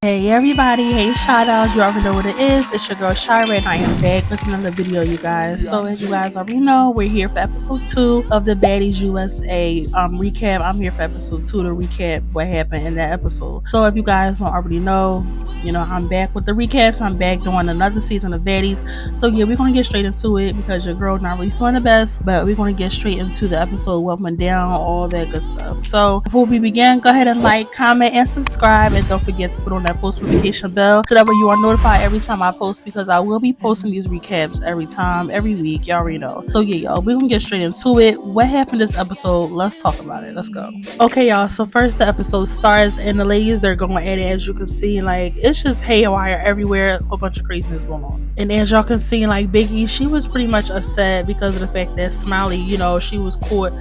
Hey everybody, hey ShyDolls, you already know what it is. It's your girl Shy and I am back with another video, you guys. So as you guys already know, we're here for episode 2 of the Baddies USA recap. I'm here for episode 2 to recap what happened in that episode. So if you guys don't already know, I'm back with the recaps. I'm back doing another season of Baddies. So yeah, we're gonna get straight into it because your girl not really feeling the best, but we're gonna get straight into the episode, what went down, all that good stuff. So before we begin, go ahead and like, comment, and subscribe, and don't forget to put on that post notification bell so that way you are notified every time I post, because I will be posting these recaps every week. Y'all already know. So yeah, y'all, we're gonna get straight into it. What happened this episode? Let's talk about it. Let's go. Okay, y'all. So first, the episode starts, and the ladies, they're going at it. As you can see, like, it's just haywire everywhere. A bunch of craziness going on. And as y'all can see, like, Biggie, she was pretty much upset because of the fact that Smiley, she was caught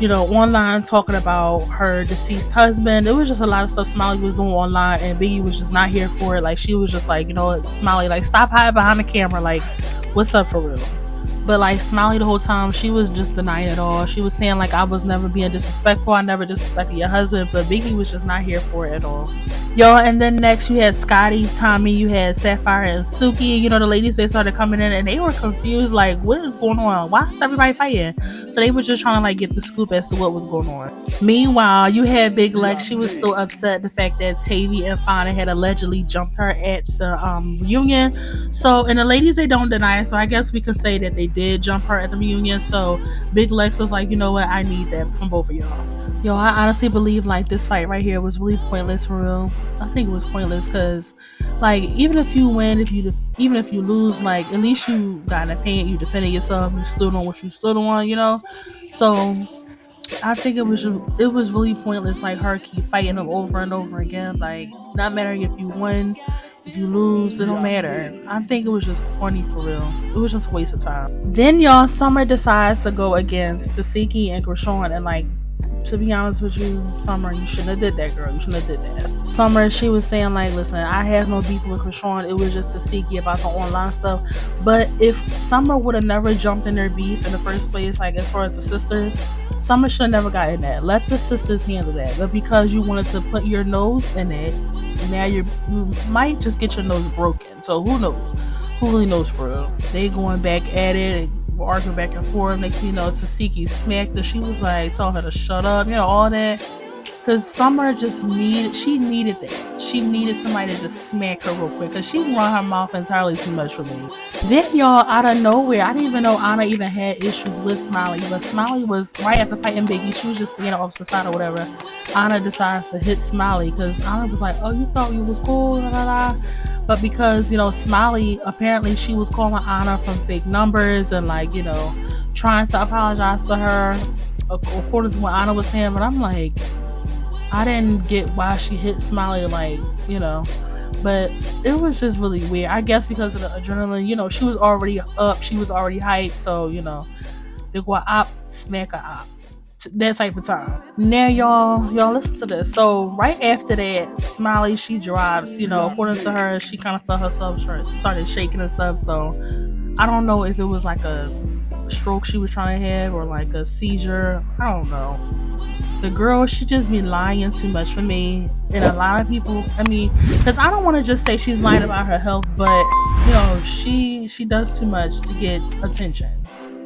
online talking about her deceased husband. It was just a lot of stuff Smiley was doing online, and Biggie was just not here for it. Like, she was just like, Smiley, like, stop hiding behind the camera. Like, what's up for real? But like, Smiley the whole time, she was just denying it all. She was saying like, I was never being disrespectful. I never disrespected your husband. But Biggie was just not here for it at all. Yo, and then next you had Scotty, Tommy, you had Sapphire and Suki. The ladies, they started coming in and they were confused, like, what is going on? Why is everybody fighting? So they were just trying to like get the scoop as to what was going on. Meanwhile, you had Big Lex. She was still upset the fact that Tavy and Fauna had allegedly jumped her at the reunion. So, and the ladies, they don't deny it. So I guess we can say that they did jump her at the reunion. So Big Lex was like, you know what? I need that from both of y'all. Yo, I honestly believe like this fight right here was really pointless for real. I think it was pointless because, like, even if you win, even if you lose, like, at least you got in the paint, you defended yourself, you stood on what you stood on. So I think it was really pointless, like, her keep fighting them over and over again. Like, not matter if you win, if you lose, it don't matter. I think it was just corny for real. It was just a waste of time. Then y'all, Summer decides to go against Tasiki and Krishawn, and like, to be honest with you, Summer, you shouldn't have did that, girl. You shouldn't have did that. Summer, she was saying like, listen, I have no beef with Krishawn. It was just Tasiki about the online stuff. But if Summer would have never jumped in their beef in the first place, like as far as the sisters, Summer should have never got in that. Let the sisters handle that. But because you wanted to put your nose in it, now you might just get your nose broken. So who knows? Who really knows for real? They going back at it, arguing back and forth. Next thing you know, Tasiki smacked her. She was like, told her to shut up, all that. Because Summer just needed that. She needed somebody to just smack her real quick, because she run her mouth entirely too much for me. Then y'all, out of nowhere, I didn't even know Anna even had issues with Smiley, but Smiley was, right after fighting Biggie, she was just standing off the side or whatever. Anna decides to hit Smiley because Anna was like, oh, you thought you was cool, da, da, da. But because, Smiley, apparently she was calling Anna from fake numbers and like, trying to apologize to her according to what Anna was saying. But I'm like, I didn't get why she hit Smiley, like, but it was just really weird. I guess because of the adrenaline, she was already up, she was already hyped, so, they go up, smack her up. That type of time. Now y'all listen to this. So right after that, Smiley, she drops, according to her, she kind of felt herself started shaking and stuff. So I don't know if it was like a stroke she was trying to have or like a seizure. I don't know. The girl, she just be lying too much for me. And a lot of people, because I don't want to just say she's lying about her health, but she does too much to get attention.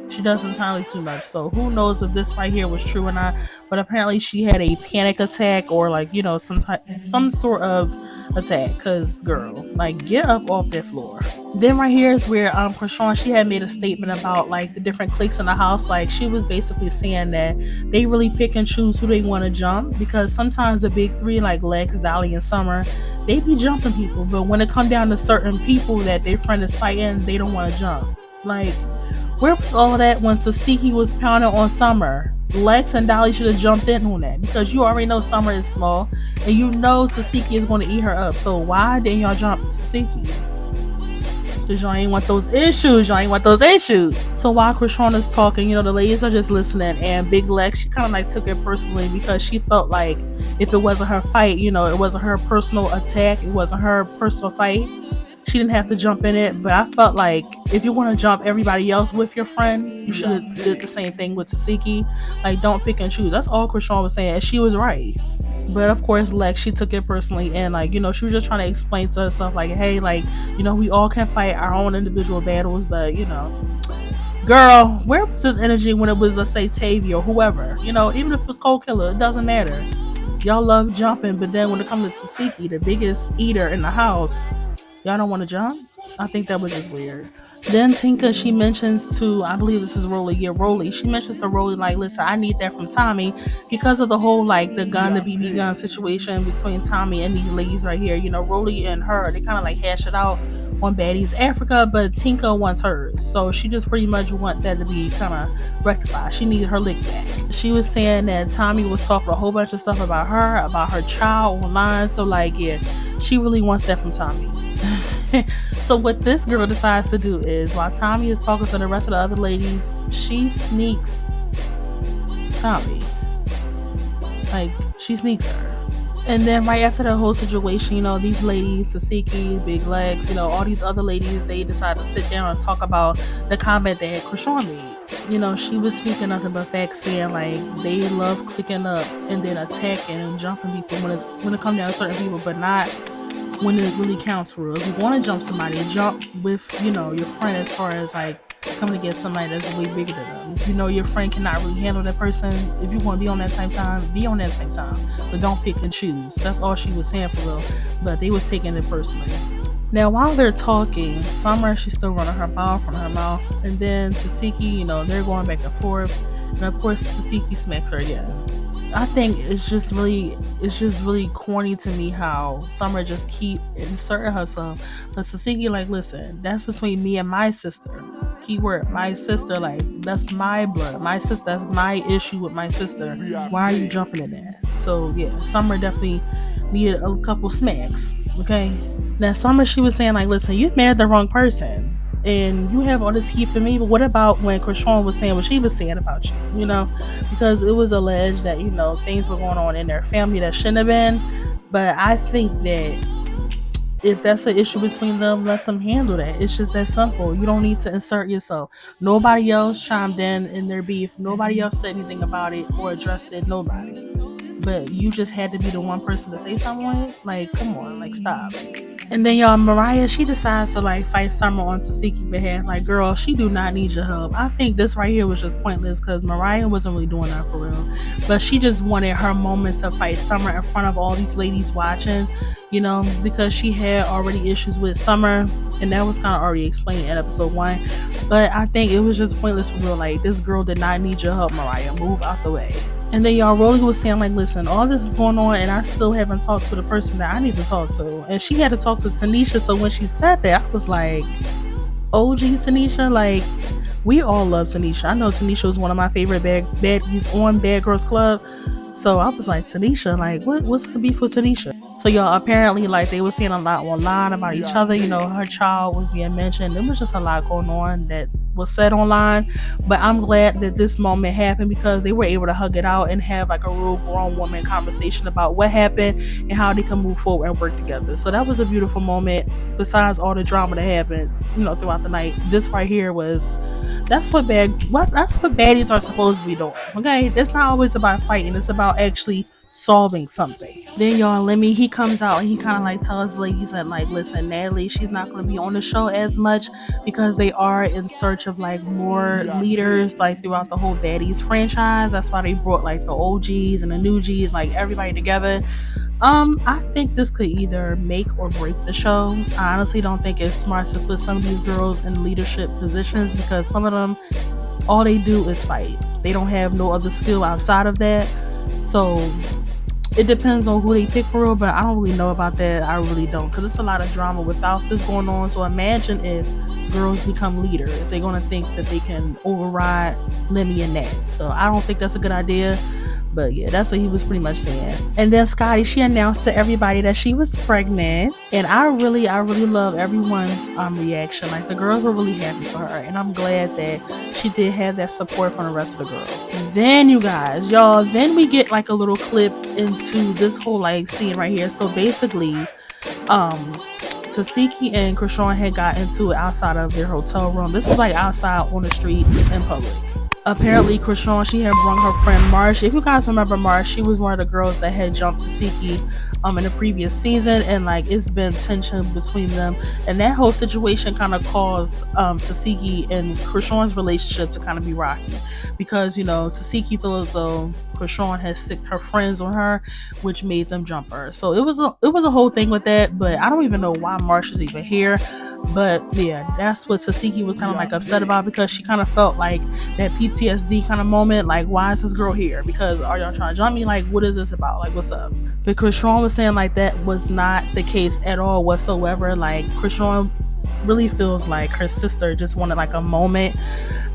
She does entirely too much. So who knows if this right here was true or not. But apparently she had a panic attack or like, some sort of attack. Cause girl, like, get up off that floor. Then right here is where Krishawn, she had made a statement about like the different cliques in the house. Like, she was basically saying that they really pick and choose who they want to jump, because sometimes the big three, like Lex, Dolly, and Summer, they be jumping people. But when it come down to certain people that their friend is fighting, they don't want to jump. Like, where was all that when Tasiki was pounding on Summer? Lex and Dolly should have jumped in on that, because you already know Summer is small and Tasiki is going to eat her up. So why didn't y'all jump Tasiki? Because y'all ain't want those issues. So while Krishawn is talking, the ladies are just listening, and Big Lex, she kind of like took it personally because she felt like if it wasn't her fight, it wasn't her personal attack, it wasn't her personal fight, she didn't have to jump in it. But I felt like if you want to jump everybody else with your friend, you should have did the same thing with Tasiki. Like, don't pick and choose. That's all Krishawn was saying, and she was right. But of course, Lex, she took it personally, and like, she was just trying to explain to herself, like, hey, like, we all can fight our own individual battles, but girl, where was this energy when it was, let's say, Tavy or whoever? Even if it was Cold Killer, it doesn't matter. Y'all love jumping, but then when it comes to Tasiki, the biggest eater in the house, y'all don't want to jump? I think that was just weird. Then Tinka, she mentions to, I believe this is Rolly, yeah, Rolly. She mentions to Rolly, like, listen, I need that from Tommy because of the whole, like, the gun, the BB gun situation between Tommy and these ladies right here. Rolly and her, they kind of like hash it out on Baddies Africa, but Tinka wants hers. So she just pretty much want that to be kind of rectified. She needed her lick back. She was saying that Tommy was talking a whole bunch of stuff about her child online. So, like, yeah, she really wants that from Tommy. So what this girl decides to do is, while Tommy is talking to the rest of the other ladies, she sneaks Tommy. Like, she sneaks her. And then right after the whole situation, these ladies, Tasiki, Big Legs, all these other ladies, they decide to sit down and talk about the comment that Krishan made. She was speaking nothing but facts, saying like they love clicking up and then attacking and jumping people when it comes down to certain people, but not when it really counts for real. If you want to jump somebody, jump with, your friend, as far as like coming against somebody that's way bigger than them. If your friend cannot really handle that person, if you want to be on that type time, be on that type time. But don't pick and choose. That's all she was saying for real. But they was taking it personally. Now, while they're talking, Summer, she's still running her mouth from her mouth. And then Tasiki, they're going back and forth. And of course, Tasiki smacks her again. I think it's just really corny to me how Summer just keep inserting herself. But Tasiki, like, listen, that's between me and my sister. Keyword, my sister, like, that's my blood. My sister, that's my issue with my sister. Why are you jumping in that? So, yeah, Summer definitely needed a couple smacks, okay? Now, Summer, she was saying, like, listen, you married the wrong person. And you have all this heat for me, but what about when Krishan was saying what she was saying about you, because it was alleged that, things were going on in their family that shouldn't have been. But I think that if that's an issue between them, let them handle that. It's just that simple. You don't need to insert yourself. Nobody else chimed in their beef. Nobody else said anything about it or addressed it. Nobody. But you just had to be the one person to say something. Like, come on, like, stop. And then y'all, Mariah, she decides to like fight Summer on Tasiki's behalf. Like, girl, she do not need your help. I think this right here was just pointless because Mariah wasn't really doing that for real. But she just wanted her moment to fight Summer in front of all these ladies watching, because she had already issues with Summer. And that was kind of already explained in episode 1. But I think it was just pointless for real. Like, this girl did not need your help, Mariah. Move out the way. And then y'all, Rolly was saying, like, listen, all this is going on and I still haven't talked to the person that I need to talk to. And she had to talk to Tanisha. So when she said that, I was like, OG Tanisha, like, we all love Tanisha. I know Tanisha was one of my favorite baddies on Bad Girls Club. So I was like, Tanisha, like, what's her beef with Tanisha? So y'all, apparently, like, they were saying a lot online about each other. Her child was being mentioned. There was just a lot going on that was said online. But I'm glad that this moment happened because they were able to hug it out and have like a real grown woman conversation about what happened and how they can move forward and work together. So that was a beautiful moment. Besides all the drama that happened, throughout the night, this right here was. That's what baddies are supposed to be doing. Okay, it's not always about fighting. It's about actually solving something. Then y'all, Lemmy, he comes out and he kind of like tells ladies that, like, listen, Natalie, she's not going to be on the show as much because they are in search of like more leaders like throughout the whole Baddies franchise. That's why they brought like the OGs and the new Gs, like everybody together. I think this could either make or break the show. I honestly don't think it's smart to put some of these girls in leadership positions because some of them, all they do is fight. They don't have no other skill outside of that. So it depends on who they pick for real, but I don't really know about that. I really don't, because it's a lot of drama without this going on. So imagine if girls become leaders. They're going to think that they can override Lemmy and Nat. So I don't think that's a good idea. But yeah, that's what he was pretty much saying. And then Scotty, she announced to everybody that she was pregnant. And I really love everyone's reaction. Like, the girls were really happy for her. And I'm glad that she did have that support from the rest of the girls. Then you guys, y'all, then we get like a little clip into this whole like scene right here. So basically, Tasiki and Krishan had got into it outside of their hotel room. This is like outside on the street in public. Apparently Krishan, she had brought her friend Marsh. If you guys remember Marsh, she was one of the girls that had jumped Tasiki in the previous season, and like it's been tension between them, and that whole situation kind of caused Tasiki and Krishan's relationship to kind of be rocky, because Tasiki feels as though Krishan has sicked her friends on her, which made them jump her. So it was a whole thing with that, but I don't even know why Marsh is even here. But yeah, that's what Tasiki was kind of like upset about, because she kind of felt like that PTSD kind of moment, like, why is this girl here? Because are y'all trying to jump me? Like, what is this about? Like, what's up? Because Krishan was saying like that was not the case at all whatsoever. Like, Krishan really feels like her sister just wanted like a moment.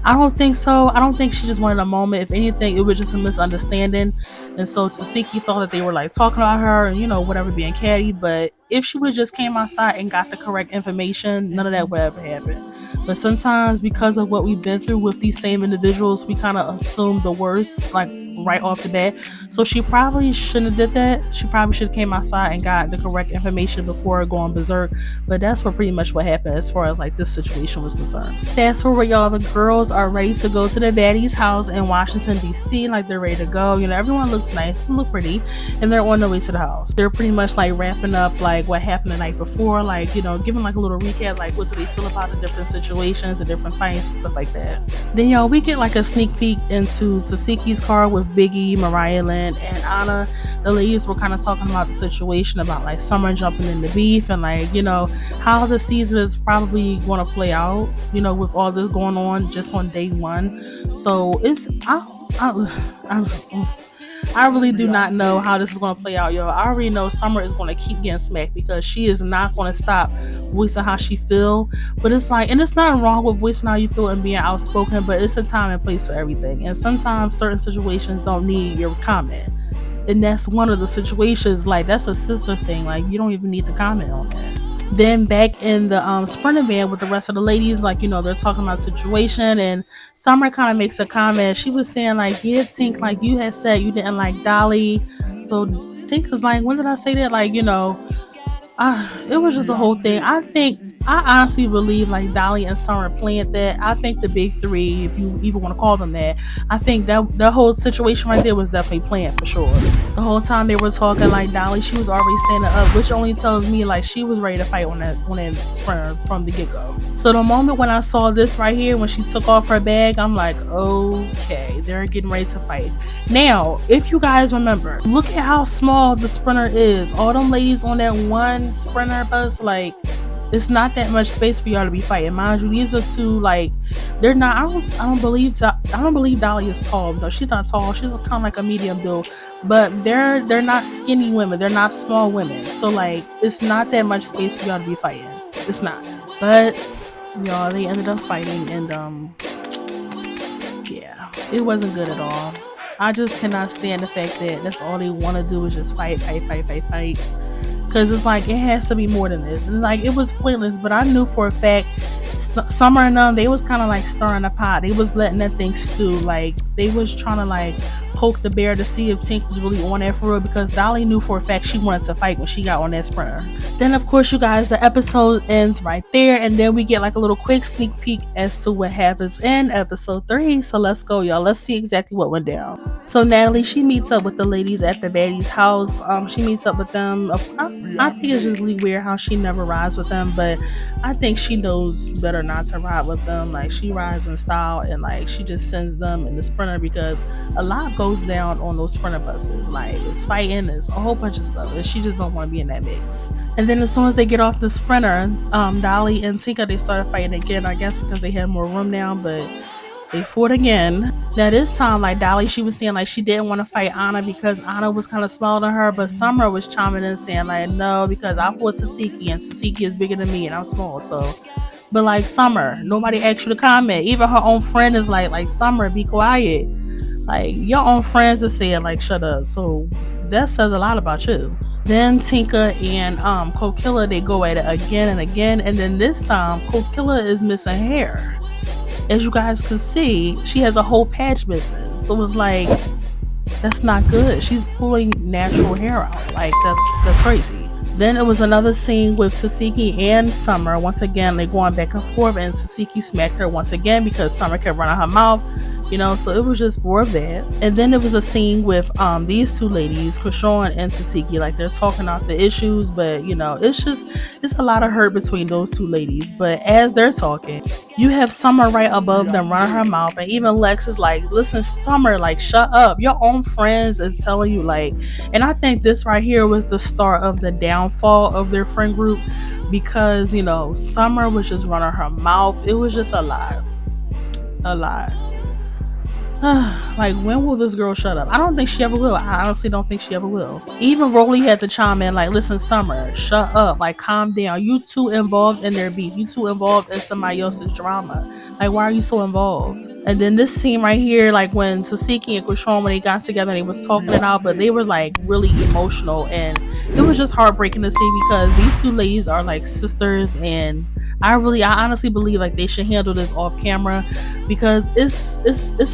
I don't think so. I don't think she just wanted a moment. If anything, it was just a misunderstanding. And so Tasiki thought that they were like talking about her and, whatever, being catty. But if she would have just came outside and got the correct information, none of that would ever happen. But sometimes, because of what we've been through with these same individuals, we kind of assume the worst, like right off the bat. So she probably shouldn't have did that. She probably should have came outside and got the correct information before going berserk. But that's pretty much what happened as far as like this situation was concerned. Fast forward, y'all, the girls are ready to go to the Baddies house in Washington DC. Like, they're ready to go. Everyone looks nice, they look pretty, and they're on their way to the house. They're pretty much like wrapping up like what happened the night before, like giving like a little recap, like what do they feel about the different situations, the different fights and stuff like that. Then y'all, we get like a sneak peek into Tasiki's car with Biggie, Mariah Lynn, and Anna. The ladies were kind of talking about the situation about like Summer jumping in the beef, and like how the season is probably going to play out, with all this going on just on day one. So it's I really do not know how this is going to play out, yo. I already know Summer is going to keep getting smacked, because she is not going to stop voicing how she feel. But it's like, and it's not wrong with voicing how you feel and being outspoken, but it's a time and place for everything. And sometimes certain situations don't need your comment. And that's one of the situations, like, that's a sister thing. Like, you don't even need to comment on that. Then back in the sprinter van with the rest of the ladies, like, they're talking about the situation, and Summer kind of makes a comment. She was saying like, yeah, Tink, like you had said you didn't like Dolly. So Tink was like, when did I say that? Like, it was just a whole thing. I honestly believe like Dolly and Summer planned that. I think the big three, if you even want to call them that, I think that the whole situation right there was definitely planned for sure. The whole time they were talking, like Dolly, she was already standing up, which only tells me like she was ready to fight on that sprinter from the get-go. So the moment when I saw this right here, when she took off her bag, I'm like, okay, they're getting ready to fight. Now, if you guys remember, look at how small the sprinter is. All them ladies on that one sprinter bus, like, it's not that much space for y'all to be fighting. Mind you, these are two, like, they're not. I don't believe Dolly is tall. No, she's not tall. She's kind of like a medium build, but they're not skinny women. They're not small women. So like, it's not that much space for y'all to be fighting. It's not. But y'all, they ended up fighting, and yeah, it wasn't good at all. I just cannot stand the fact that that's all they want to do is just fight. Because it's like, it has to be more than this. And like, it was pointless, but I knew for a fact Summer and them, they was kind of like stirring the pot. They was letting that thing stew. Like, they was trying to like poke the bear to see if Tink was really on that for real, because Dolly knew for a fact she wanted to fight when she got on that sprinter. Then of course, you guys, the episode ends right there, and then we get like a little quick sneak peek as to what happens in episode 3. So let's go, y'all. Let's see exactly what went down. So Natalie, she meets up with the ladies at the Baddies house. She meets up with them. I think it's just really weird how she never rides with them, but I think she knows better not to ride with them. Like, she rides in style, and like, she just sends them in the sprinter, because a lot goes down on those sprinter buses. Like, it's fighting, it's a whole bunch of stuff, and she just don't want to be in that mix. And then as soon as they get off the sprinter, Dolly and Tinka, they started fighting again, I guess because they had more room now, but they fought again. Now this time, like, Dolly, she was saying like she didn't want to fight Anna because Anna was kind of smaller than her, but Summer was chiming in saying like, no, because I fought Tasiki, and Tasiki is bigger than me and I'm small. So, but like, Summer, nobody asked you to comment. Even her own friend is like, Summer, be quiet. Like, your own friends are saying like, shut up. So that says a lot about you. Then Tinka and Cold Killer, they go at it again and again, and then this time Cold Killer is missing hair. As you guys can see, she has a whole patch missing. So it's like, that's not good. She's pulling natural hair out. Like, that's crazy. Then it was another scene with Tasiki and Summer. Once again, they're going back and forth, and Tasiki smacked her once again because Summer kept running her mouth. So it was just more of that. And then there was a scene with these two ladies, Krishan and Tasiki, like they're talking out the issues, but it's a lot of hurt between those two ladies. But as they're talking, you have Summer right above them running her mouth, and even Lex is like, listen, Summer, like, shut up. Your own friends is telling you, like. And I think this right here was the start of the downfall of their friend group, because Summer was just running her mouth. It was just a lot. A lot. Like, when will this girl shut up? I don't think she ever will. I honestly don't think she ever will. Even Rolly had to chime in, like, listen, Summer, shut up. Like, calm down. You too involved in their beef. You too involved in somebody else's drama. Like, why are you so involved? And then this scene right here, like when Tasiki and Krishan, when they got together and they was talking it out, but they were like really emotional, and it was just heartbreaking to see, because these two ladies are like sisters, and I honestly believe like they should handle this off camera, because it's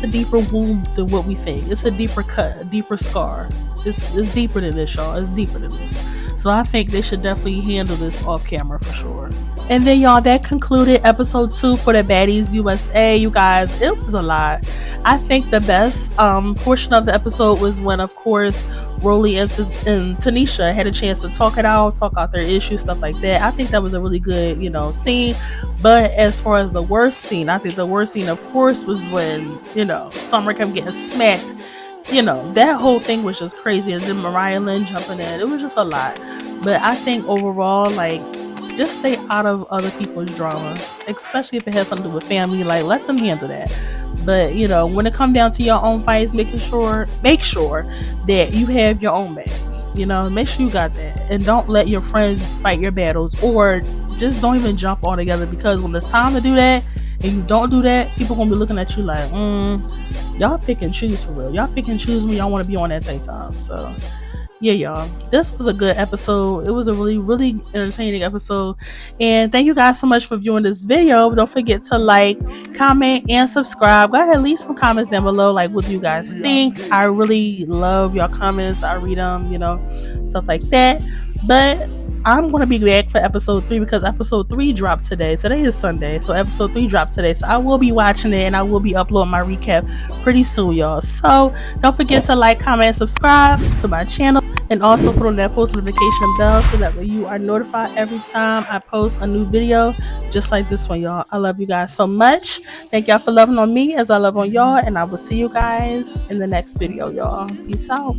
a deeper wound than what we think. It's a deeper cut, a deeper scar. It's deeper than this, y'all. It's deeper than this. So I think they should definitely handle this off camera for sure. And then, y'all, that concluded episode 2 for the Baddies USA. You guys, it was a lot. I think the best portion of the episode was when, of course, Rolly and Tanisha had a chance to talk out their issues, stuff like that. I think that was a really good, scene. But as far as the worst scene, I think the worst scene, of course, was when, Summer kept getting smacked. That whole thing was just crazy. And then Mariah Lynn jumping in. It was just a lot. But I think overall, like, just stay out of other people's drama, especially if it has something to do with family. Like, let them handle that. But when it comes down to your own fights, make sure that you have your own back. Make sure you got that, and don't let your friends fight your battles, or just don't even jump all together. Because when it's time to do that, and you don't do that, people gonna be looking at you like, y'all pick and choose for real. Y'all pick and choose when y'all want to be on that same time. So. Yeah, y'all, this was a good episode. It was a really, really entertaining episode. And thank you guys so much for viewing this video. Don't forget to like, comment, and subscribe. Go ahead, leave some comments down below. Like, what do you guys think? I really love your comments. I read them, stuff like that. But I'm going to be back for episode 3, because episode 3 dropped today. Today is Sunday, so episode 3 dropped today. So I will be watching it, and I will be uploading my recap pretty soon, y'all. So don't forget to like, comment, and subscribe to my channel. And also put on that post notification bell, so that way you are notified every time I post a new video just like this one, y'all. I love you guys so much. Thank y'all for loving on me as I love on y'all. And I will see you guys in the next video, y'all. Peace out.